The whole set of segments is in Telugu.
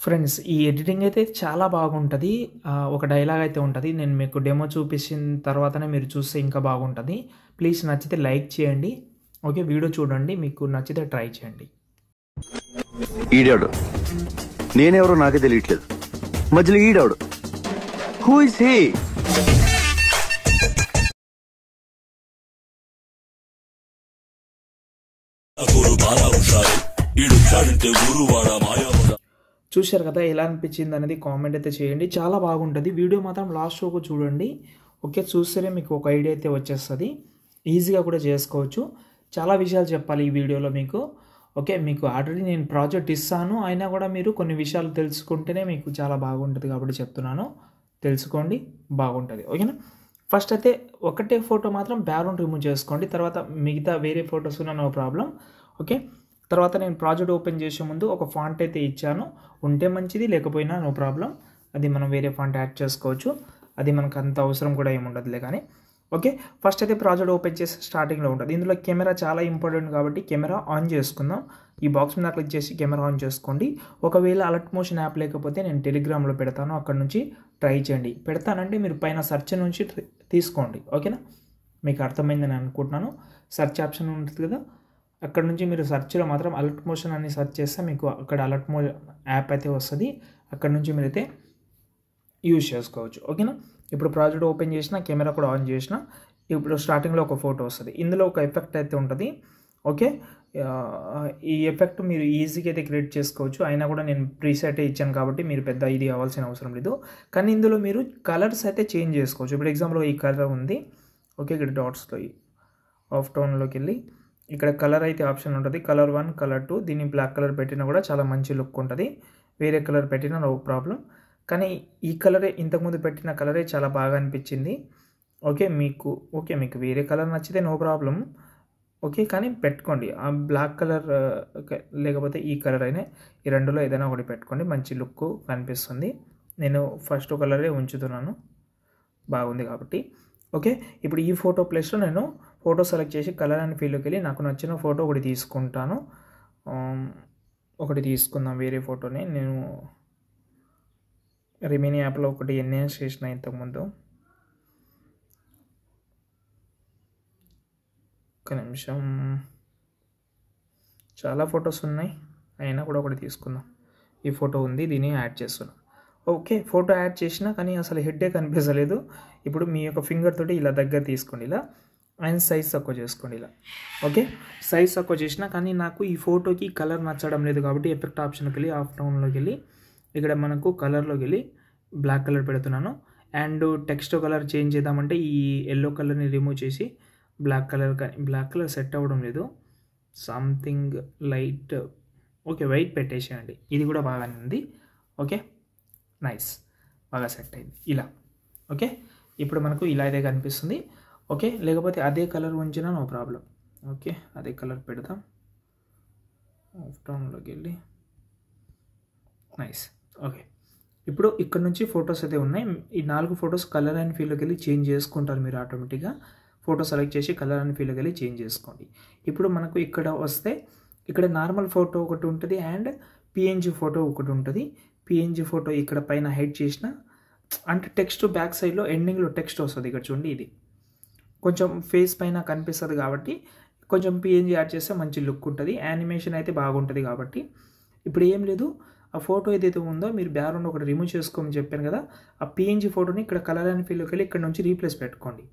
ఫ్రెండ్స్ ఈ ఎడిటింగ్ అయితే చాలా బాగుంటది. ఒక డైలాగ్ అయితే ఉంటది. నేను మీకు డెమో చూపించిన తర్వాతనే మీరు చూస్తే ఇంకా బాగుంటది. ప్లీజ్ నచ్చితే లైక్ చేయండి. ఓకే. వీడియో చూడండి. మీకు నచ్చితే ట్రై చేయండి. ఈడాడు నేనెవరో నాకే తెలియట్లేదు. మధ్యలో ఈడాడు హూ ఇస్ హీ? చూశారు కదా, ఎలా అనిపించింది అనేది కామెంట్ అయితే చేయండి. చాలా బాగుంటుంది. వీడియో మాత్రం లాస్ట్ వరకు చూడండి. ఓకే. చూస్తేనే మీకు ఒక ఐడియా అయితే వచ్చేస్తుంది. ఈజీగా కూడా చేసుకోవచ్చు. చాలా విషయాలు చెప్పాలి ఈ వీడియోలో మీకు. ఓకే. మీకు ఆల్రెడీ నేను ప్రాజెక్ట్ ఇస్తాను, అయినా కూడా మీరు కొన్ని విషయాలు తెలుసుకుంటేనే మీకు చాలా బాగుంటుంది కాబట్టి చెప్తున్నాను. తెలుసుకోండి, బాగుంటుంది. ఓకేనా. ఫస్ట్ అయితే ఒకటే ఫోటో మాత్రం బ్యాక్గ్రౌండ్ రిమూవ్ చేసుకోండి. తర్వాత మిగతా వేరే ఫొటోస్ ఉన్న నో ప్రాబ్లం. ఓకే. తర్వాత నేను ప్రాజెక్ట్ ఓపెన్ చేసే ముందు ఒక ఫాంట్ అయితే ఇచ్చాను. ఉంటే మంచిది, లేకపోయినా నో ప్రాబ్లం. అది మనం వేరే ఫాంట్ యాడ్ చేసుకోవచ్చు. అది మనకు అంత అవసరం కూడా ఏముండదులే కానీ. ఓకే. ఫస్ట్ అయితే ప్రాజెక్ట్ ఓపెన్ చేసి స్టార్టింగ్లో ఉంటుంది. ఇందులో కెమెరా చాలా ఇంపార్టెంట్ కాబట్టి కెమెరా ఆన్ చేసుకుందాం. ఈ బాక్స్ మీద క్లిక్ చేసి కెమెరా ఆన్ చేసుకోండి. ఒకవేళ అలర్ట్ మోషన్ యాప్ లేకపోతే నేను టెలిగ్రామ్లో పెడతాను, అక్కడ నుంచి ట్రై చేయండి. పెడతానంటే మీరు పైన సెర్చ్ నుంచి తీసుకోండి. ఓకేనా. మీకు అర్థమైందని అనుకుంటున్నాను. సెర్చ్ ఆప్షన్ ఉంటుంది కదా, అక్కడ నుంచి మీరు సెర్చ్లో మాత్రం అలర్ట్ మోషన్ అని సెర్చ్ చేస్తే మీకు అక్కడ అలర్ట్ యాప్ అయితే వస్తుంది. అక్కడ నుంచి మీరైతే యూజ్ చేసుకోవచ్చు. ఓకేనా. ఇప్పుడు ప్రాజెక్ట్ ఓపెన్ చేసిన, కెమెరా కూడా ఆన్ చేసిన, ఇప్పుడు స్టార్టింగ్లో ఒక ఫోటో వస్తుంది. ఇందులో ఒక ఎఫెక్ట్ అయితే ఉంటుంది. ఓకే. ఈ ఎఫెక్ట్ మీరు ఈజీగా అయితే క్రియేట్ చేసుకోవచ్చు. అయినా కూడా నేను ప్రీసెట్ ఇచ్చాను కాబట్టి మీరు పెద్ద ఇది అవ్వాల్సిన అవసరం లేదు. కానీ ఇందులో మీరు కలర్స్ అయితే చేంజ్ చేసుకోవచ్చు. ఇప్పుడు ఎగ్జాంపుల్ ఈ కలర్ ఉంది. ఓకే. ఇక్కడ డాట్స్లో ఆఫ్ టోన్లోకి వెళ్ళి ఇక్కడ కలర్ అయితే ఆప్షన్ ఉంటుంది. Colour 1, colour 2. దీన్ని బ్లాక్ కలర్ పెట్టినా కూడా చాలా మంచి లుక్ ఉంటుంది. వేరే కలర్ పెట్టినా నో ప్రాబ్లం. కానీ ఈ కలరే, ఇంతకుముందు పెట్టిన కలరే చాలా బాగా అనిపించింది. ఓకే. మీకు వేరే కలర్ నచ్చితే నో ప్రాబ్లం. ఓకే. కానీ పెట్టుకోండి ఆ బ్లాక్ కలర్ లేకపోతే ఈ కలర్ అయినా, ఈ రెండులో ఏదైనా ఒకటి పెట్టుకోండి. మంచి లుక్ కనిపిస్తుంది. నేను ఫస్ట్ కలరే ఉంచుతున్నాను, బాగుంది కాబట్టి. ఓకే. ఇప్పుడు ఈ ఫోటో ప్లేస్లో నేను ఫోటో సెలెక్ట్ చేసి కలర్ అండ్ ఫీల్డ్లోకి వెళ్ళి నాకు నచ్చిన ఫోటో ఒకటి తీసుకుంటాను. ఒకటి తీసుకుందాం వేరే ఫోటోని. నేను రిమినీ యాప్లో ఒకటి ఎన్హాన్స్ చేసిన ఇంతకుముందు. ఒక నిమిషం. చాలా ఫొటోస్ ఉన్నాయి, అయినా కూడా ఒకటి తీసుకుందాం. ఈ ఫోటో ఉంది, దీన్ని యాడ్ చేస్తున్నాం. ఓకే. ఫోటో యాడ్ చేసినా కానీ అసలు హెడ్డే కనిపించలేదు. ఇప్పుడు మీ యొక్క ఫింగర్ తోటి ఇలా దగ్గర తీసుకోండి, ఇలా అండ్ సైజ్ తక్కువ చేసుకోండి ఇలా. ఓకే. సైజ్ తక్కువ చేసినా కానీ నాకు ఈ ఫోటోకి కలర్ నచ్చడం లేదు కాబట్టి ఎఫెక్ట్ ఆప్షన్కి వెళ్ళి ఆఫ్ టౌన్లోకి వెళ్ళి ఇక్కడ మనకు కలర్లోకి వెళ్ళి బ్లాక్ కలర్ పెడుతున్నాను. అండ్ టెక్స్ట్ కలర్ చేంజ్ చేద్దామంటే ఈ ఎల్లో కలర్ని రిమూవ్ చేసి బ్లాక్ కలర్ సెట్ అవ్వడం లేదు. Something light. ఓకే. వైట్ పెట్టేసేయండి. ఇది కూడా బాగానే ఉంది. ఓకే. నైస్, బాగా సెట్ అయింది ఇలా. ఓకే. ఇప్పుడు మనకు ఇలా అయితే కనిపిస్తుంది. ఓకే. లేకపోతే అదే కలర్ ఉంచినా నో ప్రాబ్లం. ఓకే. అదే కలర్ పెడదాం. ఆఫ్ టౌన్లోకి వెళ్ళి నైస్. ఓకే. ఇప్పుడు ఇక్కడ నుంచి ఫొటోస్ అయితే ఉన్నాయి. ఈ 4 ఫొటోస్ కలర్ అండ్ ఫీల్డ్లోకి వెళ్ళి చేంజ్ చేసుకుంటారు మీరు ఆటోమేటిక్గా. ఫోటో సెలెక్ట్ చేసి కలర్ అండ్ ఫీల్డ్లోకి వెళ్ళి చేంజ్ చేసుకోండి. ఇప్పుడు మనకు ఇక్కడ వస్తే ఇక్కడ నార్మల్ ఫోటో ఒకటి ఉంటుంది అండ్ పిఎన్జీ ఫోటో ఒకటి ఉంటుంది. పిఎన్జీ ఫోటో ఇక్కడ పైన హైడ్ చేసిన అంటే టెక్స్ట్ బ్యాక్ సైడ్లో ఎండింగ్లో టెక్స్ట్ వస్తుంది. ఇక్కడ చూడండి, ఇది కొంచెం ఫేస్ పైన కనిపిస్తుంది కాబట్టి కొంచెం పిఎన్జీ యాడ్ చేస్తే మంచి లుక్ ఉంటుంది. యానిమేషన్ అయితే బాగుంటుంది కాబట్టి ఇప్పుడు ఏం లేదు, ఆ ఫోటో ఏదైతే ఉందో మీరు బ్యాక్గ్రౌండ్ ఒకటి రిమూవ్ చేసుకోమని చెప్పాను కదా, ఆ పిఎన్జీ ఫోటోని ఇక్కడ కలర్ అండ్ ఫీల్డ్లోకి వెళ్ళి ఇక్కడ నుంచి రీప్లేస్ పెట్టుకోండి.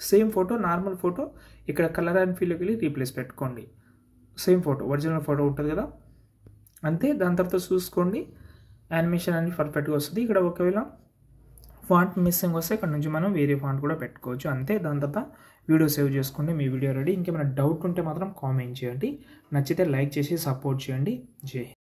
సేమ్ ఫోటో, నార్మల్ ఫోటో ఇక్కడ కలర్ అండ్ ఫీల్డ్లోకి వెళ్ళి రీప్లేస్ పెట్టుకోండి. సేమ్ ఫోటో, ఒరిజినల్ ఫోటో ఉంటుంది కదా, అంతే. దాని తర్వాత చూసుకోండి యానిమేషన్ అన్ని పర్ఫెక్ట్గా వస్తుంది. ఇక్కడ ఒకవేళ ఫాంట్ మిస్సింగ్ వస్తే ఇక్కడ నుంచి మనం వేరే ఫాంట్ కూడా పెట్టుకోవచ్చు, అంతే. దాని తర్వాత వీడియో సేవ్ చేసుకోండి. మీ వీడియో రెడీ. ఇంకేమైనా డౌట్ ఉంటే మాత్రం కామెంట్ చేయండి. నచ్చితే లైక్ చేసి సపోర్ట్ చేయండి. జై హింద్.